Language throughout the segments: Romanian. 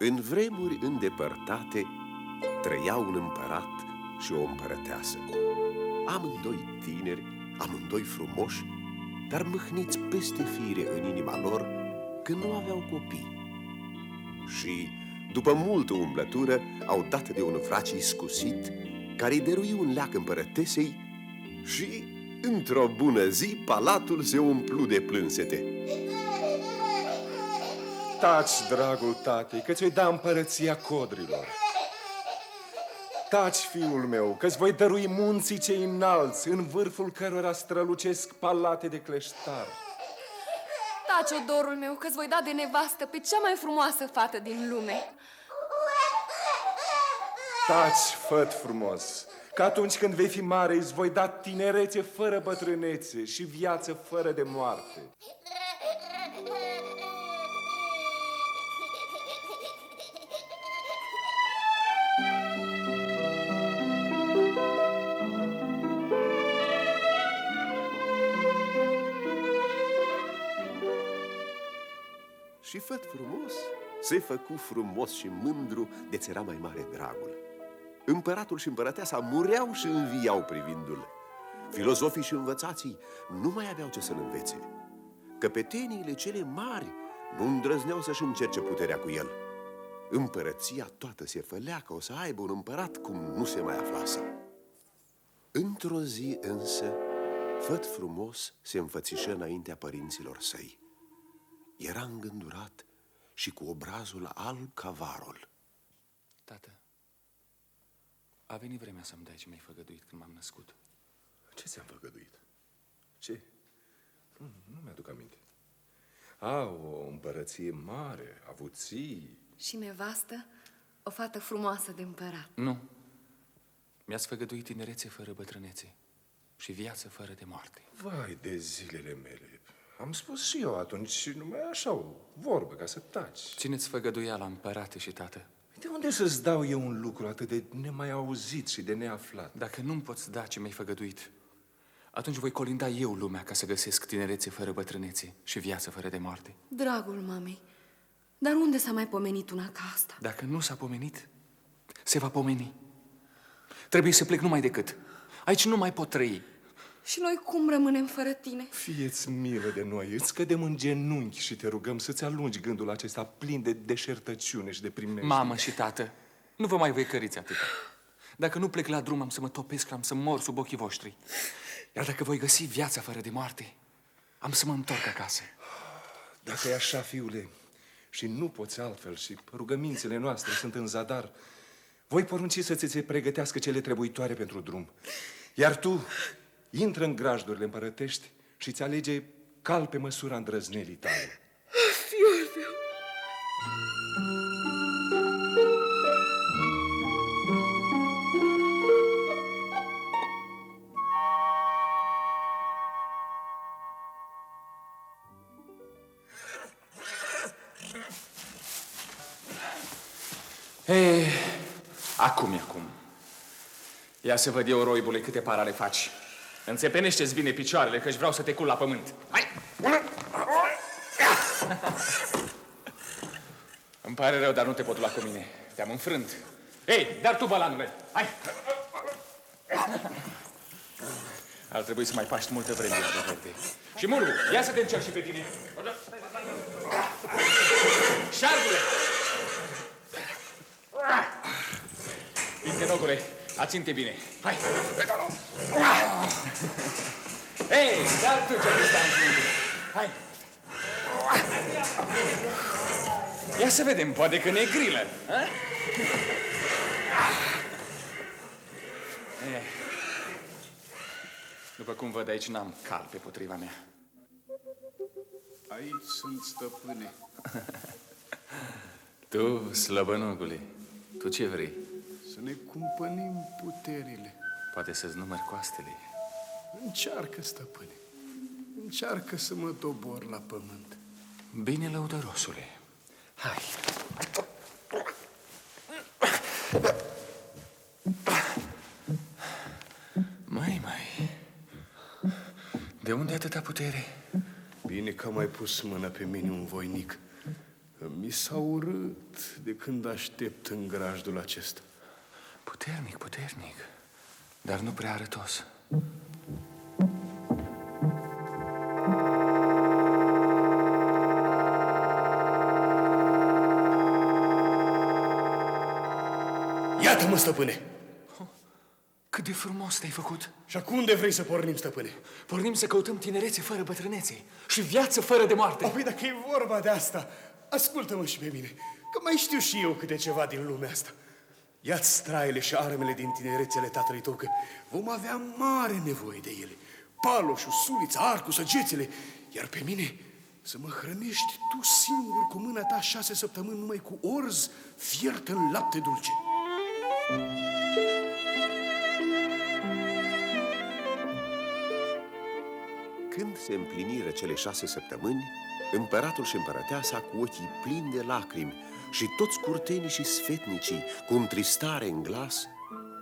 În vremuri îndepărtate trăia un împărat și o împărăteasă. Amândoi tineri, amândoi frumoși, dar mâhniți peste fire în inima lor că nu aveau copii. Și, după multă umblătură, au dat de un vraci iscusit care îi dărui un leac împărătesei și, într-o bună zi, palatul se umplu de plânsete. Taci, dragul tati, că ți-o da împărăția codrilor. Taci, fiul meu, că-ți voi dărui munții cei înalți, în vârful cărora strălucesc palate de cleștar. Taci, odorul meu, că-ți voi da de nevastă pe cea mai frumoasă fată din lume. Taci, făt frumos, că atunci când vei fi mare îți voi da tinerețe fără bătrânețe și viață fără de moarte. Și făt frumos se făcu frumos și mândru de-ți era mai mare dragul. Împăratul și împărăteasa mureau și înviau privindu-l. Filozofii și învățații nu mai aveau ce să-l învețe. Căpeteniile cele mari nu îndrăzneau să-și încerce puterea cu el. Împărăția toată se fălea că o să aibă un împărat cum nu se mai aflase. Într-o zi însă, făt frumos se înfățișă înaintea părinților săi. Era îngândurat și cu obrazul alb ca varul. Tată, a venit vremea să-mi dai ce mi-ai făgăduit când m-am născut. Ce ți-am făgăduit? Ce? Nu mi-aduc aminte. O împărăție mare, avuții. Și nevastă, o fată frumoasă de împărat. Nu. Mi-ați făgăduit tinerețe fără bătrânețe și viață fără de moarte. Vai de zilele mele. Am spus și eu atunci și numai așa o vorbă ca să taci. Țineți făgăduiala, împărate și tată. De unde să-ți dau eu un lucru atât de nemai auzit și de neaflat? Dacă nu-mi poți da ce mi-ai făgăduit, atunci voi colinda eu lumea ca să găsesc tinerețe fără bătrânețe și viață fără de moarte. Dragul mamei, dar unde s-a mai pomenit una ca asta? Dacă nu s-a pomenit, se va pomeni. Trebuie să plec numai decât. Aici nu mai pot trăi. Și noi cum rămânem fără tine? Fie-ți milă de noi, îți cădem în genunchi și te rugăm să-ți alungi gândul acesta plin de deșertăciune și de primejdie. Mamă și tată, nu vă mai văicăriți atâta. Dacă nu plec la drum, am să mă topesc, am să mor sub ochii voștri. Iar dacă voi găsi viața fără de moarte, am să mă întorc acasă. Dacă e așa, fiule, și nu poți altfel și rugămințele noastre sunt în zadar, voi porunci să ți se pregătească cele trebuitoare pentru drum. Iar tu intră în grajdurile împărătești și ți alege cal pe măsura îndrăznelii tale. Fiul meu! Ei, acum. Ia să văd eu, roibule, câte parale faci. Înțepenește-ți bine picioarele, că-și vreau să te cul la pământ. Hai! Îmi pare rău, dar nu te pot lua cu mine. Te-am înfrânt. Ei, dar tu, bălanule, hai! Ar trebui să mai paști multă vreme la verde. Și Muru, ia să te încerc și pe tine. Șargule! Pintenogule, aținte bine. Hai! Ei, dar tu ce-mi stai în frunte? Hai! Ia să vedem, poate că ne grilă. După cum văd, aici n-am cal pe potriva mea. Aici sunt, stăpâne. Tu, slăbănogule, tu ce vrei? Să ne cumpănim puterile. Poate să-ți numări coastele. Încearcă, stăpâne. Încearcă să mă dobor la pământ. Bine, lăudărosule. Hai. Mai. De unde atâta putere? Bine că am mai pus mâna pe mine un voinic. Mi Mi s-a urât de când aștept în grajdul acesta. Puternic, puternic, dar nu prea arătos. Iată-mă, stăpâne! Cât de frumos te-ai făcut! Și acum unde vrei să pornim, stăpâne? Pornim să căutăm tinerețe fără bătrânețe și viață fără de moarte. Apoi, dacă e vorba de asta, ascultă-mă și pe mine, că mai știu și eu câte ceva din lumea asta. Ia-ți straile și armele din tinerețele tatălui tău, că vom avea mare nevoie de ele. Paloșul, sulița, arcul, săgețele, iar pe mine să mă hrănești tu singur cu mâna ta 6 săptămâni numai cu orz fiert în lapte dulce. Când se împliniră cele 6 săptămâni, împăratul și împărăteasa, cu ochii plini de lacrimi, și toți curtenii și sfetnicii, cu întristare în glas,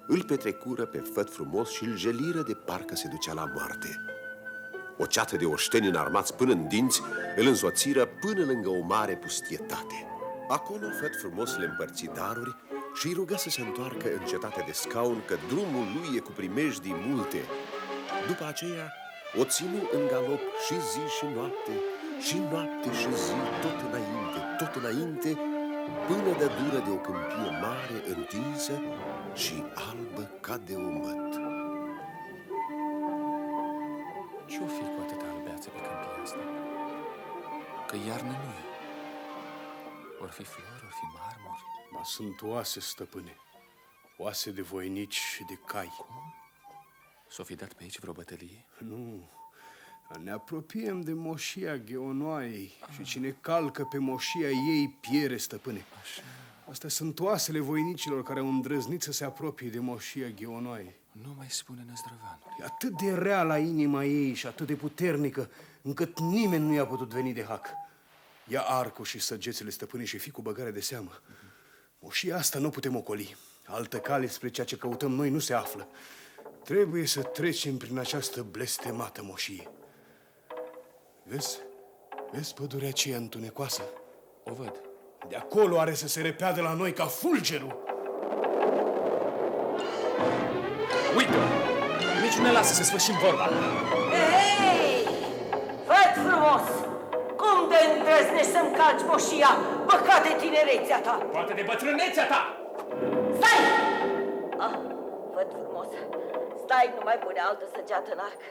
îl petrecură pe Făt Frumos și îl jeliră de parcă se ducea la moarte. O ceată de oșteni înarmați până în dinți îl însoțiră până lângă o mare pustietate. Acolo Făt Frumos le împărți daruri și îi rugă să se întoarcă în cetatea de scaun, că drumul lui e cu primejdii multe. După aceea o ținu în galop și zi și noapte, și noapte și zi, tot înainte, până de dură de o câmpie mare, întinsă și albă ca de o măt. Ce-o fi cu atâta albeață pe câmpia asta? Că iarnă nu e. Or fi flori, or fi marmuri. Ba, sunt oase, stăpâne, oase de voinici și de cai. S-o fi dat pe aici vreo bătălie? Nu, ne apropiem de moșia Gheonoaiei și cine calcă pe moșia ei piere, stăpâne. Așa. Astea sunt oasele voinicilor care au îndrăznit să se apropie de moșia Gheonoaiei. Nu mai spune năzdrăvanul. E atât de rea la inima ei și atât de puternică, încât nimeni nu i-a putut veni de hac. Ia arcul și săgețele, stăpâne, și fii cu băgare de seamă. Moșia asta nu putem ocoli. Altă cale spre ceea ce căutăm noi nu se află. Trebuie să trecem prin această blestemată moșie. Vezi? Vezi pădurea aceea întunecoasă? O văd. De acolo are să se repeadă la noi ca fulgerul. Uită! Nici nu ne lasă să sfârșim vorba. Hei! Făt Frumos! Cum de îndrăznești să-mi calci moșia, păcat de tinerețea ta? Poate de bătrânețea ta! Stai! Ah, Făt Frumos, stai, nu mai pune altă săgeată în arc.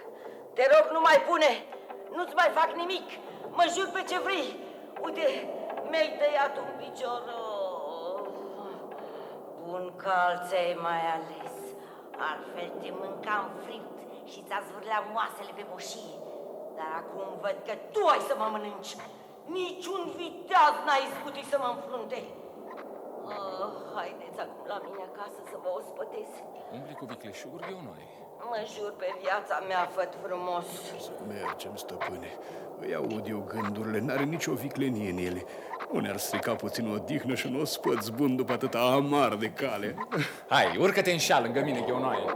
Te rog, nu mai pune! Nu-ți mai fac nimic! Mă jur pe ce vrei! Uite, mi-ai tăiat un picior. Bun calț ai mai ales. Altfel te mâncam fript și ți-a zvârlea moasele pe moșie. Dar acum văd că tu ai să mă mănânci. Niciun viteaz n-a izbutit să mă înfrunte. Haideți acum la mine acasă să vă ospătez. Umbli cu vicleșuguri de onoare. Mă jur pe viața mea, Făt Frumos. Să mergem, stăpâne. Îi aud eu gândurile, n-are nicio viclenie în ele. Nu ne-ar strica puțin o odihnă și un ospăț bun după atâta amar de cale. Hai, urcă-te în șal lângă mine, Gheonoaie.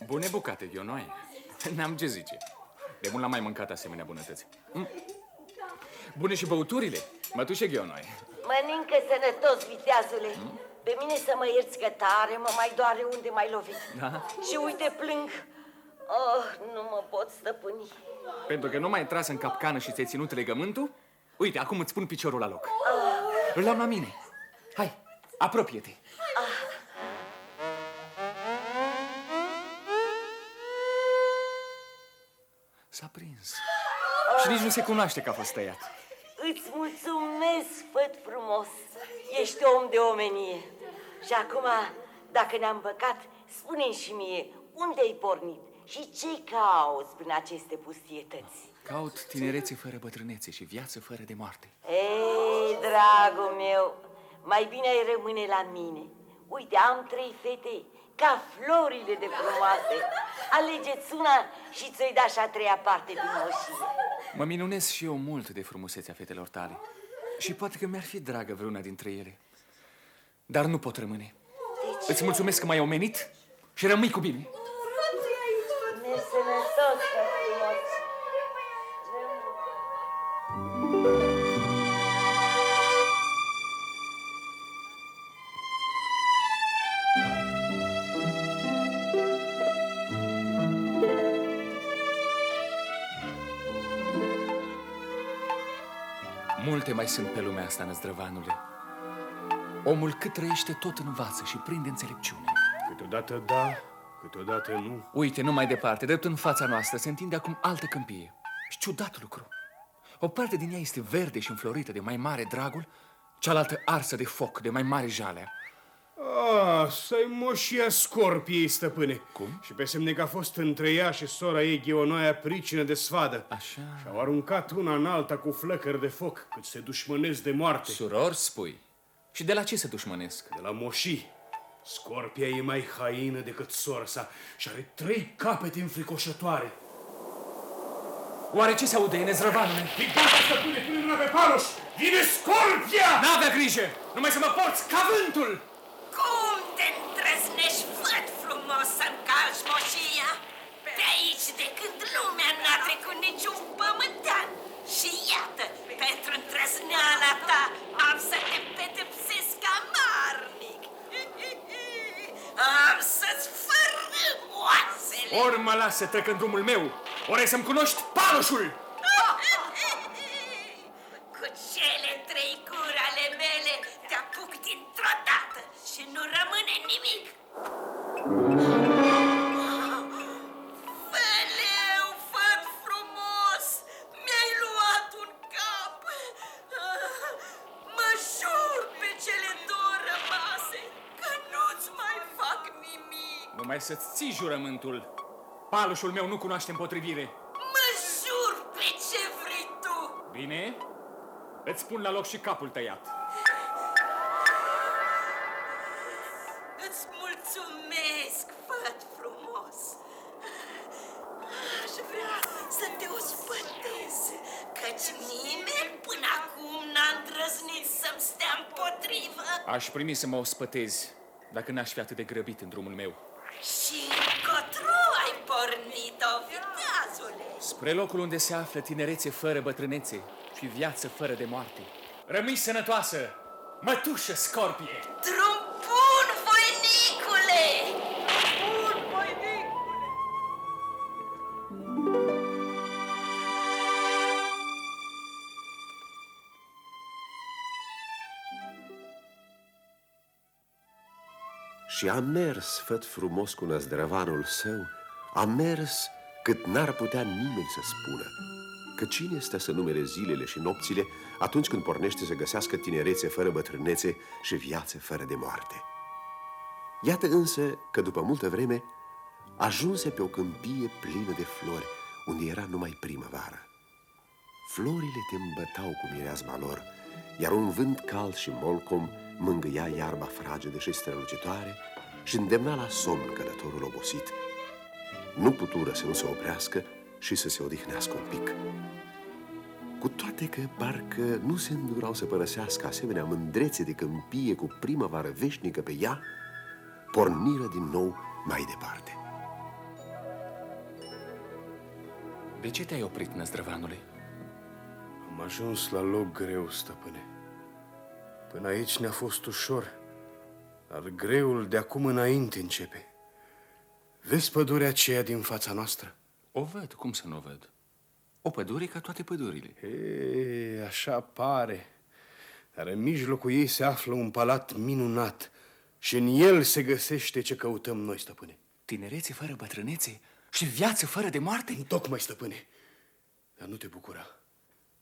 Bune bucate, Gheonoaie. N-am ce zice. De mult l-am mai mâncat asemenea bunătăți. Bune și băuturile, mătușe Gheonoaie. Mănâncă sănătos, viteazule. Pe mine să mă ierți că tare mă mai doare unde m-ai lovit. Da? Și uite, plâng. Oh, nu mă pot stăpâni. Pentru că nu m-ai tras în capcană și ți-ai ținut legământul? Uite, acum îți pun piciorul la loc. Îl am la mine. Hai, apropie-te. S-a prins. Și nici nu se cunoaște că a fost tăiat. Îți mulțumesc, Făt Frumos. Ești om de omenie. Și acum, dacă ne-am păcat, spune-mi și mie, unde ai pornit și ce cauți prin aceste pustietăți? Caut tinerețe fără bătrânețe și viață fără de moarte. Ei, dragul meu, mai bine ai rămâne la mine. Uite, am 3 fete, ca florile de frumoase. Alegeți una și ți-o-i da și a 3-a parte din moșie. Mă minunez și eu mult de frumusețea fetelor tale. Și poate că mi-ar fi dragă vreuna dintre ele. Dar nu pot rămâne. De ce? Îți mulțumesc că m-ai omenit și rămâi cu bine. Nesănătos, făt frumos. Multe mai sunt pe lumea asta, năzdrăvanule. Omul cât trăiește tot învață și prinde înțelepciune. Câteodată da, câteodată nu. Uite, nu mai departe, drept în fața noastră, se întinde acum altă câmpie. Și ciudat lucru. O parte din ea este verde și înflorită de mai mare dragul, cealaltă arsă de foc, de mai mare jalea. Să-i moșia scorpiei, stăpâne. Cum? Și pe semne că a fost între ea și sora ei Gheonoaia pricină de sfadă. Așa. Și-au aruncat una în alta cu flăcări de foc, cât se dușmănesc de moarte. Suror, spui. Și de la ce se dușmănesc? De la moșii. Scorpia e mai haină decât sora sa și are 3 capete înfricoșătoare. Oare ce se aude, nezrăvanule? E gata, stăpâne, pune mâna pe Paros! Vine Scorpia! N-avea grijă! Numai să mă porți ca vântul! Cum te îndrăznești, făt frumos, să-mi calci moșia? Pe aici, de când lumea n-a trecut niciun pământean. Și iată, pentru îndrăzneala ta, am să te pedepsesc amarnic. Am să-ți fărâm oasele. Ori mă las să trec în drumul meu, ori ai să-mi cunoști paloșul! Cu cele 3 guri ale mele te apuc dintr-o dată și nu rămâne nimic. Feleu, făt frumos, mi-ai luat un cap. Mă jur pe cele 2 rămase că nu-ți mai fac nimic. Numai să-ți ții jurământul. Paloșul meu nu cunoaște împotrivire. Mă jur pe ce vrei tu. Bine? Îți pun la loc și capul tăiat. Îți mulțumesc, făt frumos. Aș vrea să te ospătez, căci nimeni până acum n-a îndrăznit să-mi stea împotrivă. Aș primi să mă ospătezi, dacă n-aș fi atât de grăbit în drumul meu. Și încotro ai pornit-o, viteazule. Spre locul unde se află tinerețe fără bătrânețe și viață fără de moarte. Rămâi sănătoasă, mătușă Scorpie! Drum bun, voinicule! Bun, voinicule! Și a mers, făt frumos, cu năzdrăvanul său, a mers cât n-ar putea nimeni să spună. Că cine stă să numere zilele și nopțile atunci când pornește să găsească tinerețe fără bătrânețe și viață fără de moarte? Iată însă că după multă vreme ajunse pe o câmpie plină de flori, unde era numai primăvară. Florile te îmbătau cu mireazma lor, iar un vânt cald și molcom mângâia iarba fragedă și strălucitoare și îndemna la somn călătorul obosit. Nu putură să nu se oprească și să se odihnească un pic. Cu toate că parcă nu se îndurau să părăsească asemenea mândrețe de câmpie cu primăvară veșnică pe ea, porniră din nou mai departe. De ce te-ai oprit, năzdrăvanule? Am ajuns la loc greu, stăpâne. Până aici ne-a fost ușor, dar greul de acum înainte începe. Vezi pădurea aceea din fața noastră? O văd, cum să nu o văd? O pădure ca toate pădurile. E, așa pare. Dar în mijlocul ei se află un palat minunat și în el se găsește ce căutăm noi, stăpâne. Tinerețe fără bătrânețe și viață fără de moarte? Tocmai, stăpâne. Dar nu te bucura.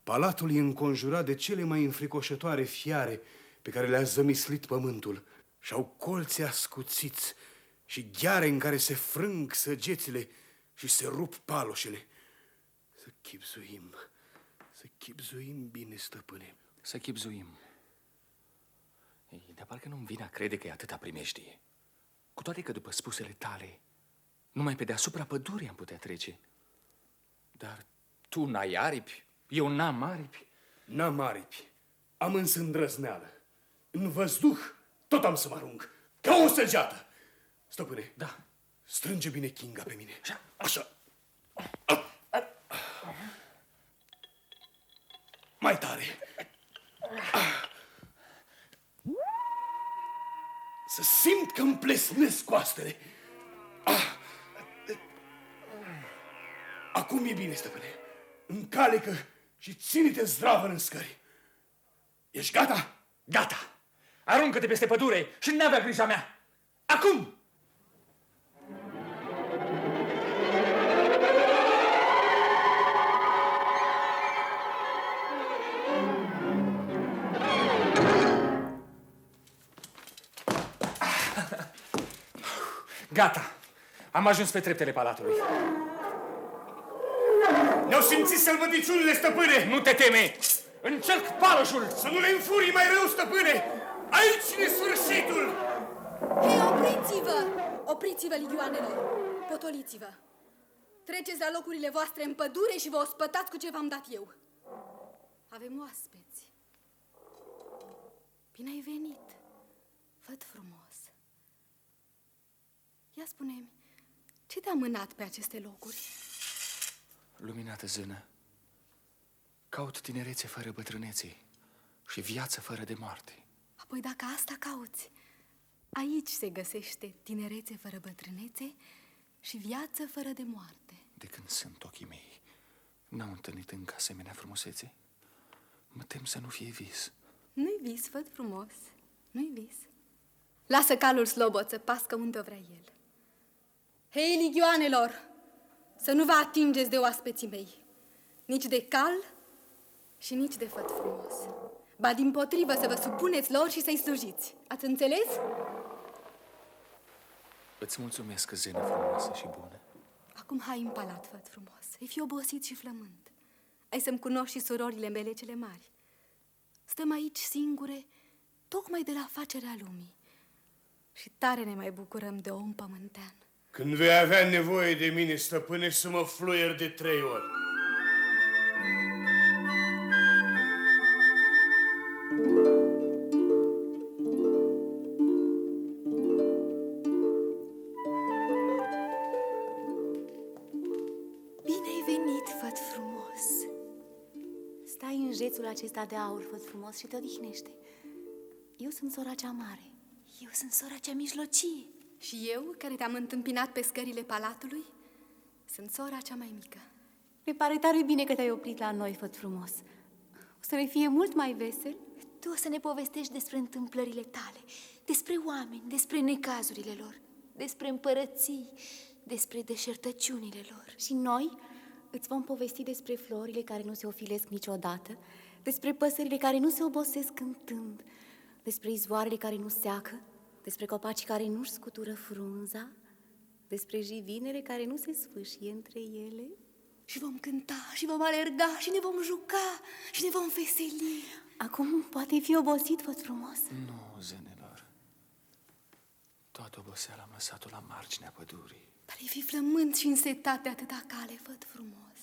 Palatul e înconjurat de cele mai înfricoșătoare fiare pe care le-a zămislit pământul și au colți ascuțiți și gheare în care se frâng săgețile și se rup paloșele. Să chipzuim bine, stăpâne. Să chipzuim. Ei, dar parcă nu-mi vine a crede că e atâta primejdie. Cu toate că după spusele tale, numai pe deasupra pădurii am putea trece. Dar tu n-ai aripi, eu n-am aripi. N-am aripi, am însă îndrăzneală. În văzduh tot am să mă arunc, ca o săgeată. Stăpâne, Da. strânge bine Kinga pe mine. Așa. Așa. Mai tare. Să simt că îmi plesnesc coastele. Acum e bine, stăpâne. Încalecă și ține-te zdravă în scări. Ești gata? Gata! Aruncă-te peste pădure și n-avea grija mea! Acum! Gata! Am ajuns pe treptele palatului. Ne-au simțit sălbăticiunile, stăpâne! Nu te teme! Încerc paloșul! Să nu le înfurii mai rău, stăpâne! Aici e sfârșitul! Hei, opriți-vă! Opriți-vă, ligioanelor! Potoliți-vă! Treceți la locurile voastre în pădure și vă ospătați cu ce v-am dat eu. Avem oaspeți. Bine ai venit, făt frumos. Ia spune-mi, ce te-a mânat pe aceste locuri? Luminată zână, caut tinerețe fără bătrânețe și viață fără de moarte. Apoi dacă asta cauți, aici se găsește tinerețe fără bătrânețe și viață fără de moarte. De când sunt ochii mei, n-au întâlnit încă asemenea frumusețe. Mă tem să nu fie vis. Nu-i vis, făt frumos, nu-i vis. Lasă calul slobot să pască unde vrea el. Hei, ligioanelor, să nu vă atingeți de oaspeții mei, nici de cal și nici de făt frumos. Ba dimpotrivă să vă supuneți lor și să-i slujiți. Ați înțeles? Îți mulțumesc, zână frumoasă și bună. Acum hai în palat, făt frumos. Ai fi obosit și flămând. Ai să-mi cunoști și surorile mele cele mari. Stăm aici singure, tocmai de la facerea lumii. Și tare ne mai bucurăm de om pământean. Când vei avea nevoie de mine, stăpâne, să mă fluier de 3 ori. Bine ai venit, făt frumos. Stai în jețul acesta de aur, făt frumos, și te odihnește. Eu sunt sora cea mare. Eu sunt sora cea mijlocie. Și eu, care te-am întâmpinat pe scările palatului, sunt sora cea mai mică. Mi pare tare bine că te-ai oprit la noi, făt frumos. O să ne fie mult mai vesel. Tu o să ne povestești despre întâmplările tale, despre oameni, despre necazurile lor, despre împărății, despre deșertăciunile lor. Și noi îți vom povesti despre florile care nu se ofilesc niciodată, despre păsările care nu se obosesc cântând, despre izvoarele care nu seacă, despre copacii care nu-și scutură frunza, despre jivinele care nu se sfâșie între ele. Și vom cânta, și vom alerga, și ne vom juca, și ne vom veseli. Acum poate fi obosit, făt frumos. Nu, zânelor. Toată oboseala am lăsat-o la marginea pădurii. Dar ai fi flământ și însetat de atâta cale, făt frumos.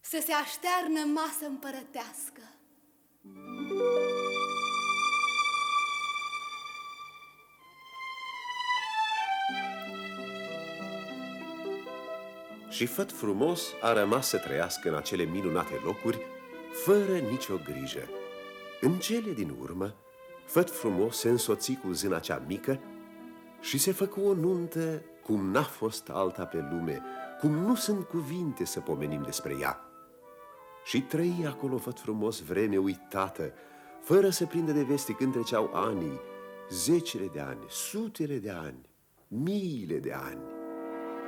Să se aștearnă masă împărătească. Și făt frumos a rămas să trăiască în acele minunate locuri, fără nicio grijă. În cele din urmă, făt frumos se însoți cu zâna cea mică și se făcu o nuntă cum n-a fost alta pe lume, cum nu sunt cuvinte să pomenim despre ea. Și trăi acolo făt frumos vreme uitată, fără să prindă de veste când treceau anii, zecile de ani, sutele de ani, miile de ani,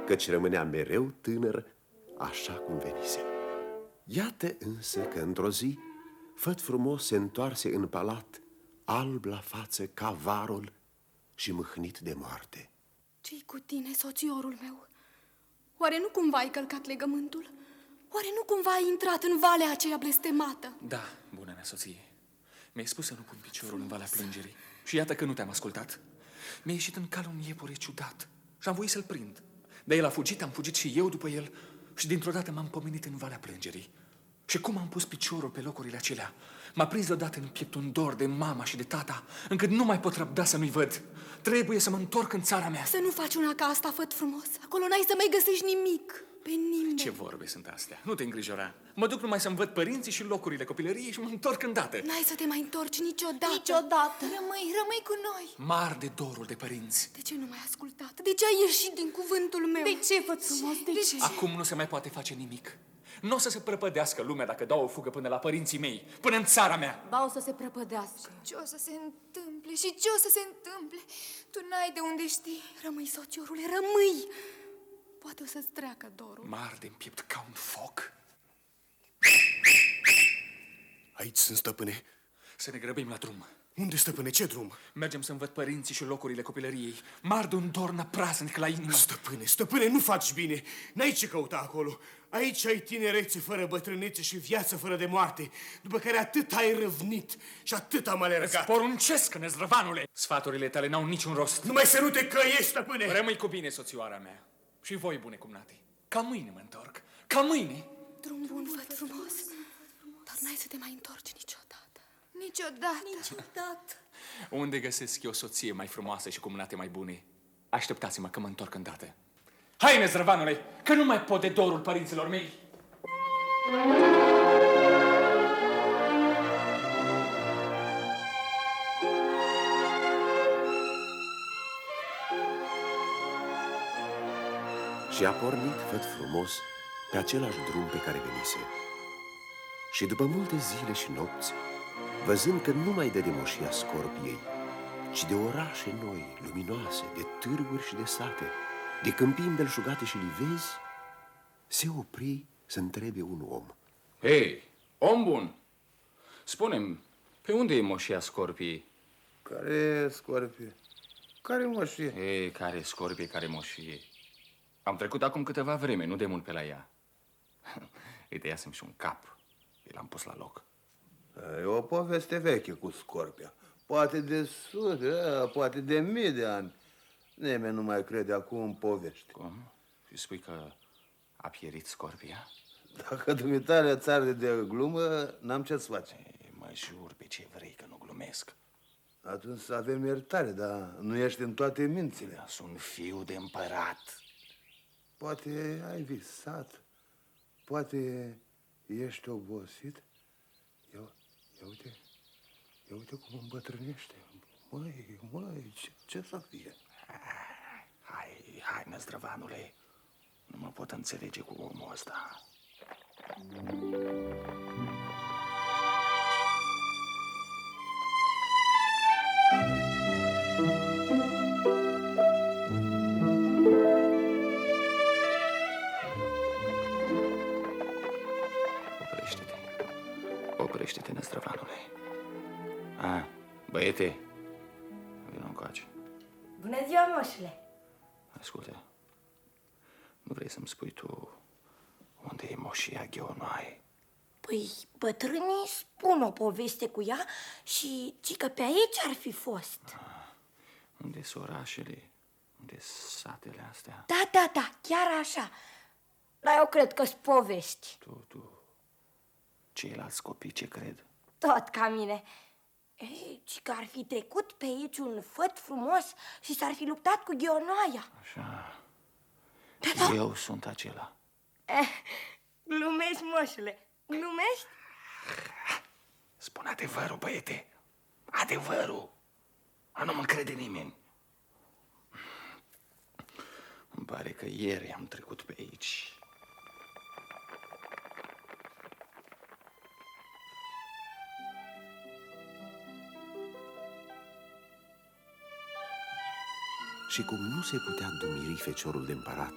căci rămânea mereu tânăr, așa cum venise. Iată însă că într-o zi, făt frumos se întoarse în palat, alb la față ca varul și mâhnit de moarte. Ce-i cu tine, soțiorul meu? Oare nu cumva ai călcat legământul? Oare nu cumva ai intrat în valea aceea blestemată? Da, bună mea soție. Mi-ai spus să nu pun piciorul în valea plângerii. Și iată că nu te-am ascultat. Mi-a ieșit în cal un iepure ciudat și am voit să-l prind. Dar el a fugit, am fugit și eu după el și dintr-o dată m-am pomenit în valea plângerii. Și cum am pus piciorul pe locurile acelea, m-a prins deodată în piept un dor de mama și de tata, încât nu mai pot răbda să nu-i văd. Trebuie să mă întorc în țara mea. Să nu faci una ca asta, făt frumos. Acolo n-ai să mai găsești nimic. Pe nimeni. Ce vorbe sunt astea? Nu te îngrijora. Mă duc numai să-mi văd părinții și locurile copilăriei și mă întorc îndată. N-ai să te mai întorci niciodată. Niciodată. Rămâi cu noi. Mar de dorul de părinți. De ce nu m-ai ascultat? De ce ai ieșit din cuvântul meu? De ce, făt frumos? De ce? Acum nu se mai poate face nimic. Nu o să se prăpădească lumea dacă dau o fugă până la părinții mei, până în țara mea. Ba o să se prăpădească. Ce o să se întâmple și ce o să se întâmple? Tu n-ai de unde știi. Rămâi, sociorule, rămâi. Poate o să-ți treacă dorul. Mar de piept ca un foc. Aici sunt, stăpâne. Să ne grăbim la drum. Unde, stăpâne? Ce drum? Mergem să-mi văd părinții și locurile copilăriei. Mar de un dor năprasnic la inimă. Stăpâne, nu faci bine. N-ai ce căuta acolo. Aici ai tinerețe fără bătrânețe și viață fără de moarte, după care atât ai răvnit și atât am alergat. Poruncesc, năzdrăvanule! Sfaturile tale n-au niciun rost. Numai să nu te căiești, stăpâne! Rămâi cu bine, soțioara mea. Și voi, bune cumnate. Ca mâine mă întorc. Ca mâine. Drum bun, făt frumos. Dar n-ai să te mai întorci niciodată. Niciodată. Unde găsesc eu o soție mai frumoasă și cumnate mai bune? Așteptați-mă că mă întorc îndată. Hai, năzdrăvanule, că nu mai pot de dorul părinților mei. Și a pornit, făt frumos, pe același drum pe care venise. Și după multe zile și nopți, văzând că nu mai dă de moșia scorpiei, ci de orașe noi, luminoase, de târguri și de sate, de câmpii îmbelșugate și livezi, se opri să întrebe un om. Hei, om bun, spune-mi, pe unde e moșia scorpiei? Care scorpie? Care moșie? Ei, care scorpie, care moșie? Am trecut acum câteva vreme, nu de mult pe la ea. Îi tăiasem și un cap. L-am pus la loc. E o poveste veche cu scorpia. Poate de sute, poate de mii de ani. Nimeni nu mai crede acum în povești. Cum? Și spui că a pierit scorpia? Dacă dumitale ți arde de glumă, n-am ce-ți face. Ei, mă jur pe ce vrei că nu glumesc. Atunci să avem iertare, dar nu ești în toate mințile. Sunt fiu de împărat. Poate ai visat, poate ești obosit. Ia uite cum îmbătrânește. Măi, ce să fie? Hai, năzdrăvanule, nu mă pot înțelege cu omul ăsta. Oprește-te, năzdrăvanule. Băiete, vină încoace. Bună ziua, moșule! Ascultă, nu vrei să-mi spui tu unde e moșia Ghionoaie? Păi, bătrânii spun o poveste cu ea și cică pe aici ar fi fost. Unde sunt orașele? Unde satele astea? Da, chiar așa. Dar eu cred că-s povești. Tu, ceilalți copii ce cred? Tot ca mine. Ei, cică ar fi trecut pe aici un făt frumos și s-ar fi luptat cu Ghionoaia. Așa. Eu sunt acela. Glumești, moșule, glumești? Spune adevărul, băiete. Adevărul. Nu mă crede nimeni. Îmi pare că ieri am trecut pe aici. Și cum nu se putea dumiri feciorul de împărat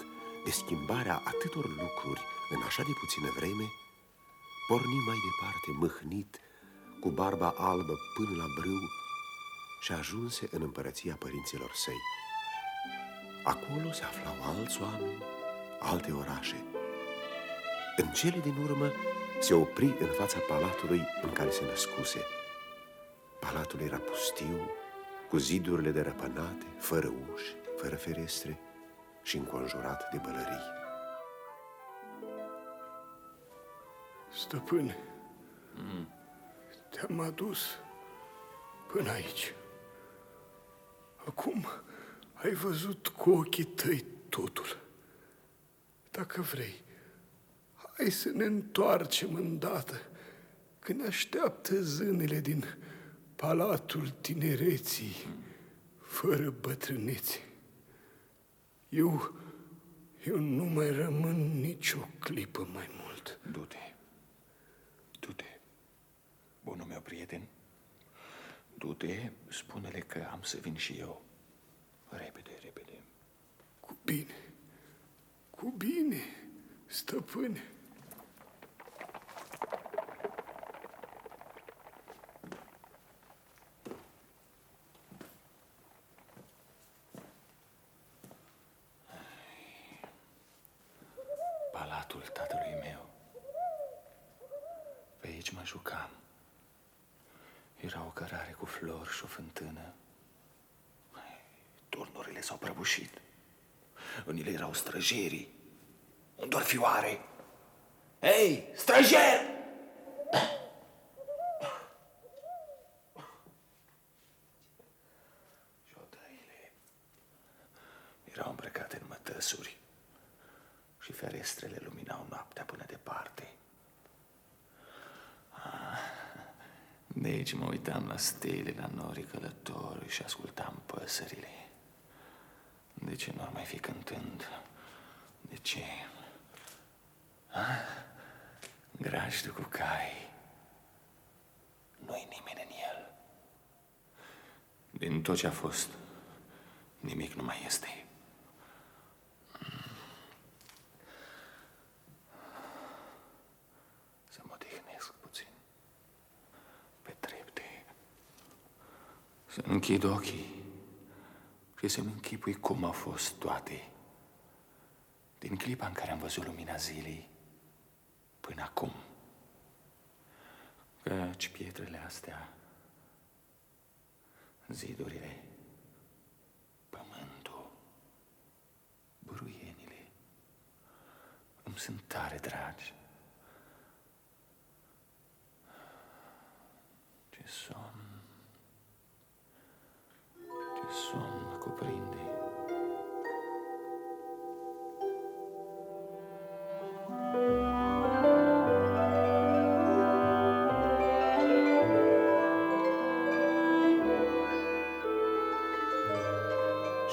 de schimbarea atâtor lucruri în așa de puțină vreme, porni mai departe mâhnit, cu barba albă până la brâu și ajunse în împărăția părinților săi. Acolo se aflau alți oameni, alte orașe. În cele din urmă se opri în fața palatului în care se născuse. Palatul era pustiu, cu zidurile derăpânate, fără uși, fără ferestre și înconjurat de bălării. Stăpâne, te-am adus până aici. Acum ai văzut cu ochii tăi totul. Dacă vrei, hai să ne întoarcem îndată, că ne așteaptă zânele din palatul tinereții, fără bătrânețe. Eu nu mai rămân nicio clipă mai mult. Du-te. Bunul meu prieten, du-te, spune-le că am să vin și eu. Repede. Cu bine, stăpâne. Palatul tatălui meu. Pe aici mă jucam. Era o cărare cu flori și o fântână. Turnurile s-au prăbușit. În ele erau străjerii. Unde or fi oare? Hei, străjer! Și odăile erau îmbrăcate în mătăsuri și ferestrele luminau noaptea până departe. De aici mă uitam la stele, la norii călători și ascultam păsările. De ce nu ar mai fi cântând? De ce? Grajdul cu cai. Nu-i nimeni în el. Din tot ce a fost, nimic nu mai este. Să mă odihnesc puțin. Pe trepte. Să închid ochii și să-mi închipui cum au fost toate. Din clipa în care am văzut lumina zilei până acum. Căci pietrele astea, zidurile, pământul, buruienile, îmi sunt tare dragi. Ce somn mă cuprinde.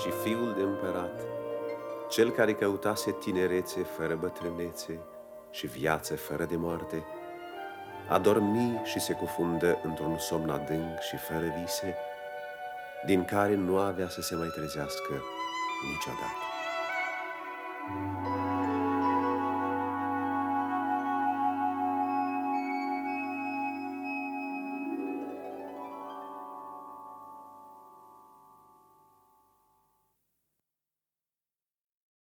Și fiul de împărat, cel care căutase tinerețe fără bătrânețe și viață fără de moarte, a dormi și se cufundă într-un somn adânc și fără vise, din care nu avea să se mai trezească niciodată.